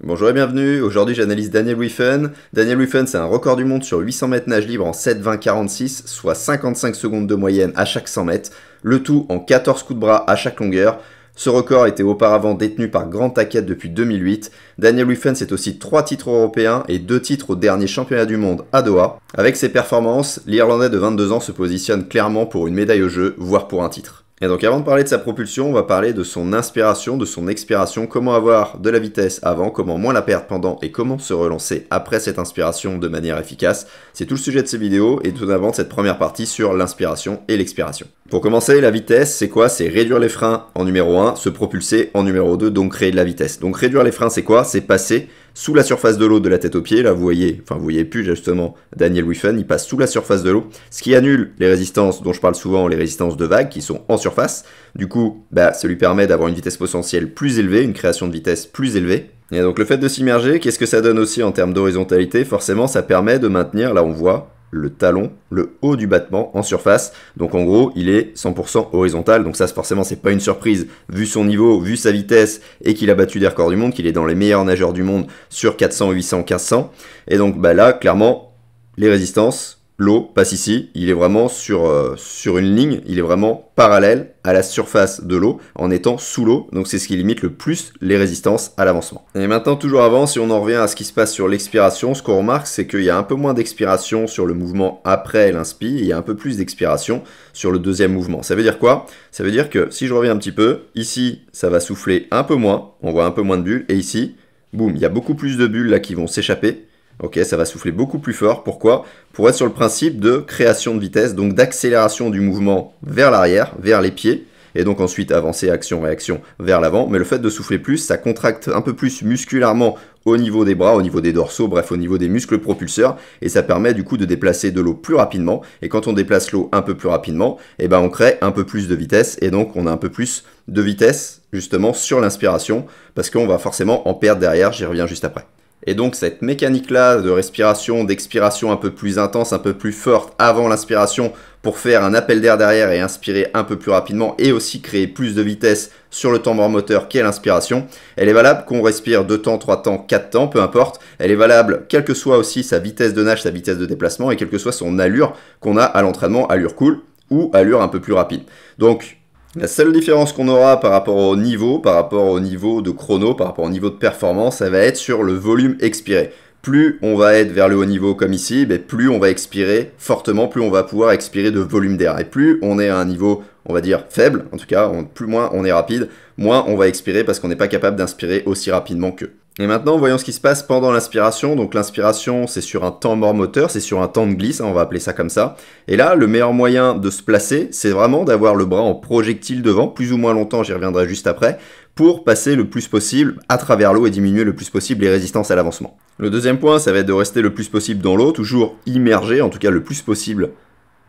Bonjour et bienvenue, aujourd'hui j'analyse Daniel Wiffen. Daniel Wiffen c'est un record du monde sur 800 mètres nage libre en 7,20,46, soit 55 secondes de moyenne à chaque 100 mètres, le tout en 14 coups de bras à chaque longueur. Ce record était auparavant détenu par Grant Hackett depuis 2008. Daniel Wiffen c'est aussi 3 titres européens et 2 titres au dernier championnat du monde à Doha. Avec ses performances, l'Irlandais de 22 ans se positionne clairement pour une médaille au jeu, voire pour un titre. Et donc avant de parler de sa propulsion, on va parler de son inspiration, de son expiration, comment avoir de la vitesse avant, comment moins la perdre pendant et comment se relancer après cette inspiration de manière efficace. C'est tout le sujet de ces vidéos et tout d'abord de cette première partie sur l'inspiration et l'expiration. Pour commencer, la vitesse, c'est quoi? C'est réduire les freins en numéro 1, se propulser en numéro 2, donc créer de la vitesse. Donc réduire les freins, c'est quoi? C'est passer sous la surface de l'eau de la tête aux pieds. Là, vous voyez plus justement Daniel Wiffen, il passe sous la surface de l'eau, ce qui annule les résistances dont je parle souvent, les résistances de vagues qui sont en surface. Du coup, ça lui permet d'avoir une vitesse potentielle plus élevée, une création de vitesse plus élevée. Et donc le fait de s'immerger, qu'est-ce que ça donne aussi en termes d'horizontalité? Forcément, ça permet de maintenir, là on voit, le talon, le haut du battement en surface. Donc en gros, il est 100% horizontal. Donc ça, forcément, c'est pas une surprise vu son niveau, vu sa vitesse et qu'il a battu des records du monde, qu'il est dans les meilleurs nageurs du monde sur 400, 800, 1500. Et donc là, clairement, les résistances, l'eau passe ici, il est vraiment sur une ligne, il est vraiment parallèle à la surface de l'eau en étant sous l'eau, donc c'est ce qui limite le plus les résistances à l'avancement. Et maintenant, toujours avant, si on en revient à ce qui se passe sur l'expiration, ce qu'on remarque, c'est qu'il y a un peu moins d'expiration sur le mouvement après l'inspi, et il y a un peu plus d'expiration sur le deuxième mouvement. Ça veut dire quoi? Ça veut dire que, si je reviens un petit peu, ici, ça va souffler un peu moins, on voit un peu moins de bulles, et ici, boum, il y a beaucoup plus de bulles là qui vont s'échapper. Ok, ça va souffler beaucoup plus fort. Pourquoi? Pour être sur le principe de création de vitesse, donc d'accélération du mouvement vers l'arrière, vers les pieds, et donc ensuite avancer, action, réaction vers l'avant. Mais le fait de souffler plus, ça contracte un peu plus musculairement au niveau des bras, au niveau des dorsaux, bref, au niveau des muscles propulseurs, et ça permet du coup de déplacer de l'eau plus rapidement. Et quand on déplace l'eau un peu plus rapidement, on crée un peu plus de vitesse, et donc on a un peu plus de vitesse justement sur l'inspiration, parce qu'on va forcément en perdre derrière, j'y reviens juste après. Et donc cette mécanique-là de respiration, d'expiration un peu plus intense, un peu plus forte avant l'inspiration pour faire un appel d'air derrière et inspirer un peu plus rapidement et aussi créer plus de vitesse sur le tambour moteur qu'est l'inspiration, elle est valable qu'on respire 2 temps, 3 temps, 4 temps, peu importe. Elle est valable quelle que soit aussi sa vitesse de nage, sa vitesse de déplacement et quelle que soit son allure qu'on a à l'entraînement, allure cool ou allure un peu plus rapide. Donc la seule différence qu'on aura par rapport au niveau de chrono, par rapport au niveau de performance, ça va être sur le volume expiré. Plus on va être vers le haut niveau comme ici, plus on va expirer fortement, plus on va pouvoir expirer de volume d'air. Et plus on est à un niveau, on va dire, faible, en tout cas, moins on est rapide, moins on va expirer parce qu'on n'est pas capable d'inspirer aussi rapidement qu'eux. Et maintenant, voyons ce qui se passe pendant l'inspiration. Donc l'inspiration, c'est sur un temps mort moteur, c'est sur un temps de glisse, on va appeler ça comme ça. Et là, le meilleur moyen de se placer, c'est vraiment d'avoir le bras en projectile devant, plus ou moins longtemps, j'y reviendrai juste après, pour passer le plus possible à travers l'eau et diminuer le plus possible les résistances à l'avancement. Le deuxième point, ça va être de rester le plus possible dans l'eau, toujours immergé, en tout cas le plus possible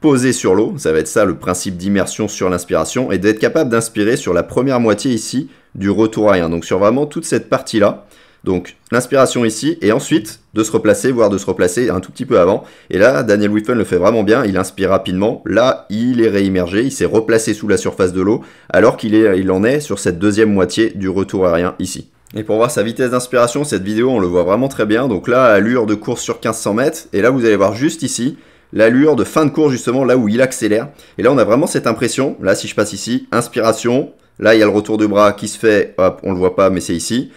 posé sur l'eau. Ça va être ça le principe d'immersion sur l'inspiration, et d'être capable d'inspirer sur la première moitié ici du retour aérien. Donc sur vraiment toute cette partie-là. Donc l'inspiration ici, et ensuite de se replacer, voire de se replacer un tout petit peu avant. Et là, Daniel Wiffen le fait vraiment bien, il inspire rapidement. Là, il est réimmergé, il s'est replacé sous la surface de l'eau, alors qu'il en est sur cette deuxième moitié du retour aérien ici. Et pour voir sa vitesse d'inspiration, cette vidéo, on le voit vraiment très bien. Donc là, allure de course sur 1500 mètres, et là, vous allez voir juste ici, l'allure de fin de course, justement, là où il accélère. Et là, on a vraiment cette impression, là, si je passe ici, inspiration, là, il y a le retour de bras qui se fait, hop, on le voit pas, mais c'est ici.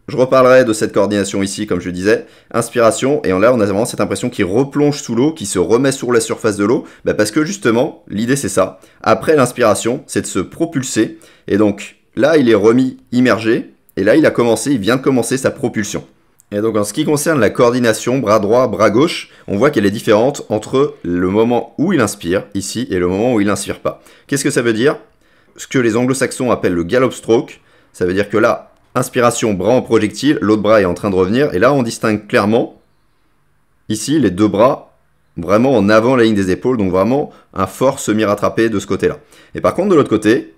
Je reparlerai de cette coordination ici, comme je disais, inspiration, et là on a vraiment cette impression qu'il replonge sous l'eau, qu'il se remet sur la surface de l'eau, parce que justement, l'idée c'est ça. Après l'inspiration, c'est de se propulser, et donc là il est remis immergé, et là il vient de commencer sa propulsion. Et donc en ce qui concerne la coordination, bras droit, bras gauche, on voit qu'elle est différente entre le moment où il inspire, ici, et le moment où il n'inspire pas. Qu'est-ce que ça veut dire? Ce que les anglo-saxons appellent le gallop stroke, ça veut dire que là, inspiration, bras en projectile, l'autre bras est en train de revenir, et là on distingue clairement, ici, les deux bras vraiment en avant la ligne des épaules, donc vraiment un fort semi-rattrapé de ce côté-là. Et par contre de l'autre côté,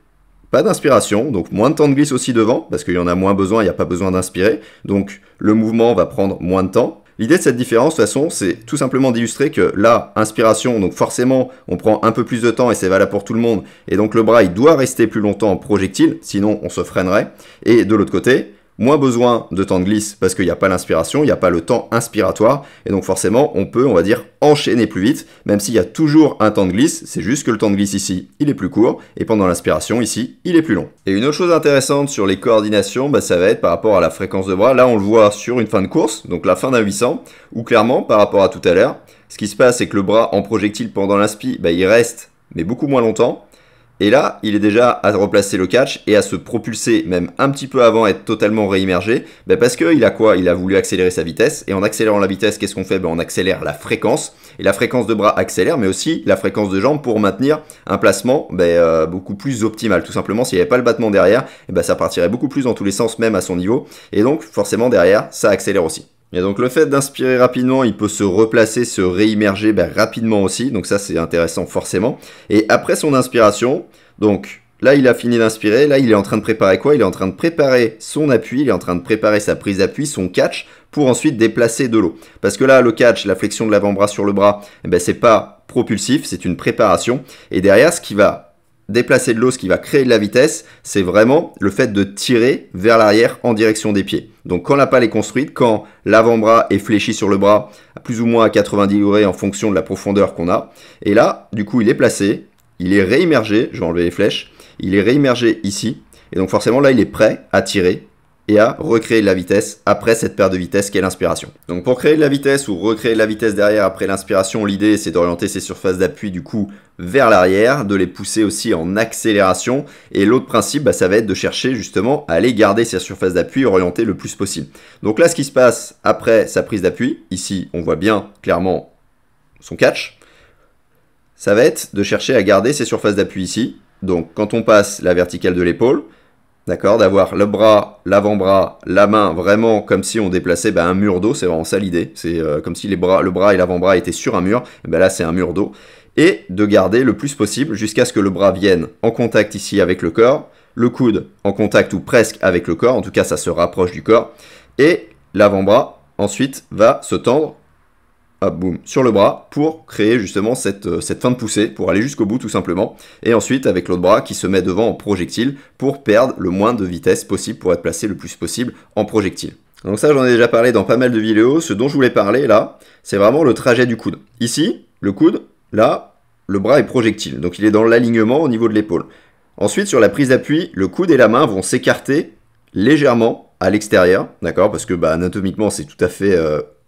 pas d'inspiration, donc moins de temps de glisse aussi devant, parce qu'il y en a moins besoin, il n'y a pas besoin d'inspirer, donc le mouvement va prendre moins de temps. L'idée de cette différence, de toute façon, c'est tout simplement d'illustrer que là, inspiration, donc forcément, on prend un peu plus de temps et c'est valable pour tout le monde. Et donc le bras, il doit rester plus longtemps en projectile, sinon on se freinerait. Et de l'autre côté, moins besoin de temps de glisse parce qu'il n'y a pas l'inspiration, il n'y a pas le temps inspiratoire, et donc forcément on peut, on va dire, enchaîner plus vite, même s'il y a toujours un temps de glisse, c'est juste que le temps de glisse ici, il est plus court, et pendant l'inspiration ici, il est plus long. Et une autre chose intéressante sur les coordinations, bah, ça va être par rapport à la fréquence de bras. Là on le voit sur une fin de course, donc la fin d'un 800, où clairement par rapport à tout à l'heure, ce qui se passe c'est que le bras en projectile pendant l'inspi, bah, il reste, mais beaucoup moins longtemps. Et là, il est déjà à replacer le catch et à se propulser même un petit peu avant être totalement réimmergé, bah parce qu'il a quoi? Il a voulu accélérer sa vitesse, et en accélérant la vitesse, qu'est-ce qu'on fait? On accélère la fréquence, et la fréquence de bras accélère, mais aussi la fréquence de jambes pour maintenir un placement beaucoup plus optimal. Tout simplement, s'il n'y avait pas le battement derrière, ça partirait beaucoup plus dans tous les sens, même à son niveau, et donc forcément derrière, ça accélère aussi. Et donc le fait d'inspirer rapidement, il peut se replacer, se réimmerger rapidement aussi, donc ça c'est intéressant forcément. Et après son inspiration, donc là il a fini d'inspirer, là il est en train de préparer quoi? Il est en train de préparer son appui, il est en train de préparer sa prise d'appui, son catch, pour ensuite déplacer de l'eau. Parce que là le catch, la flexion de l'avant-bras sur le bras, c'est pas propulsif, c'est une préparation. Et derrière, ce qui va déplacer de l'eau, ce qui va créer de la vitesse, c'est vraiment le fait de tirer vers l'arrière en direction des pieds. Donc quand la pale est construite, quand l'avant-bras est fléchi sur le bras, plus ou moins à 90 degrés en fonction de la profondeur qu'on a, et là, du coup, il est placé, il est réimmergé, je vais enlever les flèches, il est réimmergé ici, et donc forcément là, il est prêt à tirer et à recréer de la vitesse après cette perte de vitesse qu'est l'inspiration. Donc pour créer de la vitesse ou recréer de la vitesse derrière après l'inspiration, l'idée c'est d'orienter ces surfaces d'appui du coup vers l'arrière, de les pousser aussi en accélération, et l'autre principe ça va être de chercher justement à aller garder ces surfaces d'appui orientées le plus possible. Donc là ce qui se passe après sa prise d'appui, ici on voit bien clairement son catch, ça va être de chercher à garder ces surfaces d'appui ici. Donc quand on passe la verticale de l'épaule, d'accord, d'avoir le bras, l'avant-bras, la main, vraiment comme si on déplaçait un mur d'eau, c'est vraiment ça l'idée. C'est comme si le bras et l'avant-bras étaient sur un mur, et là c'est un mur d'eau. Et de garder le plus possible jusqu'à ce que le bras vienne en contact ici avec le corps, le coude en contact ou presque avec le corps, en tout cas ça se rapproche du corps, et l'avant-bras ensuite va se tendre, hop, boum, sur le bras pour créer justement cette fin de poussée, pour aller jusqu'au bout tout simplement, et ensuite avec l'autre bras qui se met devant en projectile pour perdre le moins de vitesse possible, pour être placé le plus possible en projectile. Donc ça j'en ai déjà parlé dans pas mal de vidéos, ce dont je voulais parler là, c'est vraiment le trajet du coude. Ici, le coude, là, le bras est projectile, donc il est dans l'alignement au niveau de l'épaule. Ensuite sur la prise d'appui, le coude et la main vont s'écarter légèrement à l'extérieur, d'accord, parce que anatomiquement c'est tout à fait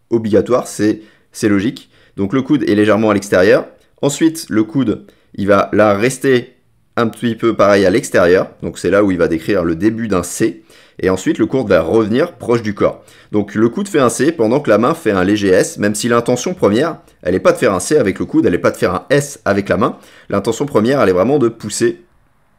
obligatoire, c'est logique. Donc le coude est légèrement à l'extérieur. Ensuite, le coude, il va là rester un petit peu pareil à l'extérieur. Donc c'est là où il va décrire le début d'un C. Et ensuite, le coude va revenir proche du corps. Donc le coude fait un C pendant que la main fait un léger S, même si l'intention première, elle n'est pas de faire un C avec le coude, elle n'est pas de faire un S avec la main. L'intention première, elle est vraiment de pousser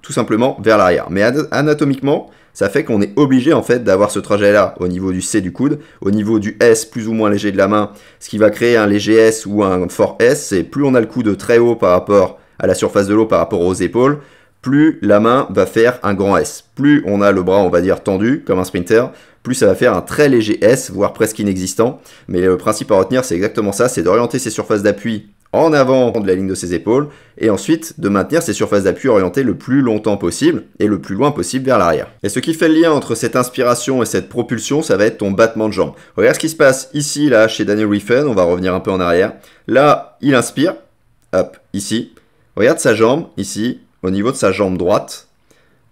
tout simplement vers l'arrière. Mais anatomiquement, ça fait qu'on est obligé en fait d'avoir ce trajet-là au niveau du C du coude, au niveau du S plus ou moins léger de la main, ce qui va créer un léger S ou un fort S, c'est plus on a le coude très haut par rapport à la surface de l'eau, par rapport aux épaules, plus la main va faire un grand S. Plus on a le bras, on va dire, tendu, comme un sprinter, plus ça va faire un très léger S, voire presque inexistant. Mais le principe à retenir, c'est exactement ça, c'est d'orienter ses surfaces d'appui en avant de la ligne de ses épaules, et ensuite de maintenir ses surfaces d'appui orientées le plus longtemps possible, et le plus loin possible vers l'arrière. Et ce qui fait le lien entre cette inspiration et cette propulsion, ça va être ton battement de jambe. Regarde ce qui se passe ici, là, chez Daniel Griffin, on va revenir un peu en arrière. Là, il inspire, hop, ici. Regarde sa jambe, ici, au niveau de sa jambe droite.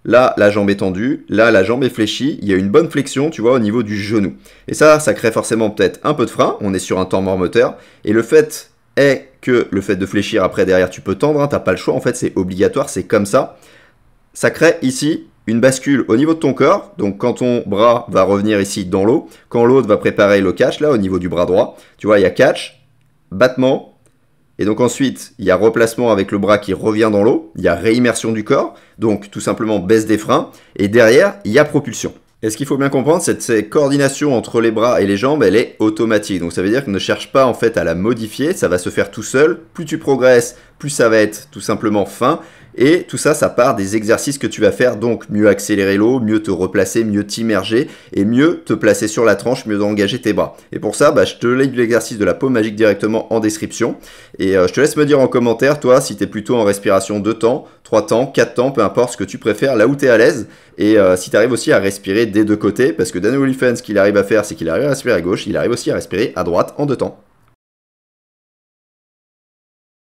Là, la jambe est tendue, là, la jambe est fléchie, il y a une bonne flexion, tu vois, au niveau du genou. Et ça crée forcément peut-être un peu de frein, on est sur un temps mort moteur, et le fait est que le fait de fléchir après derrière tu peux tendre, t'as pas le choix en fait, c'est obligatoire, c'est comme ça. Ça crée ici une bascule au niveau de ton corps, donc quand ton bras va revenir ici dans l'eau, quand l'autre va préparer le catch là au niveau du bras droit, tu vois il y a catch, battement, et donc ensuite il y a replacement avec le bras qui revient dans l'eau, il y a réimmersion du corps, donc tout simplement baisse des freins, et derrière il y a propulsion. Et ce qu'il faut bien comprendre, c'est que cette coordination entre les bras et les jambes, elle est automatique. Donc ça veut dire qu'on ne cherche pas en fait à la modifier, ça va se faire tout seul. Plus tu progresses, plus ça va être tout simplement fin. Et tout ça, ça part des exercices que tu vas faire, donc mieux accélérer l'eau, mieux te replacer, mieux t'immerger, et mieux te placer sur la tranche, mieux engager tes bras. Et pour ça, je te lègue l'exercice de la paume magique directement en description, et je te laisse me dire en commentaire, toi, si tu es plutôt en respiration 2 temps, 3 temps, 4 temps, peu importe ce que tu préfères, là où tu es à l'aise, et si tu arrives aussi à respirer des deux côtés, parce que Daniel Oliphant, ce qu'il arrive à faire, c'est qu'il arrive à respirer à gauche, il arrive aussi à respirer à droite en 2 temps.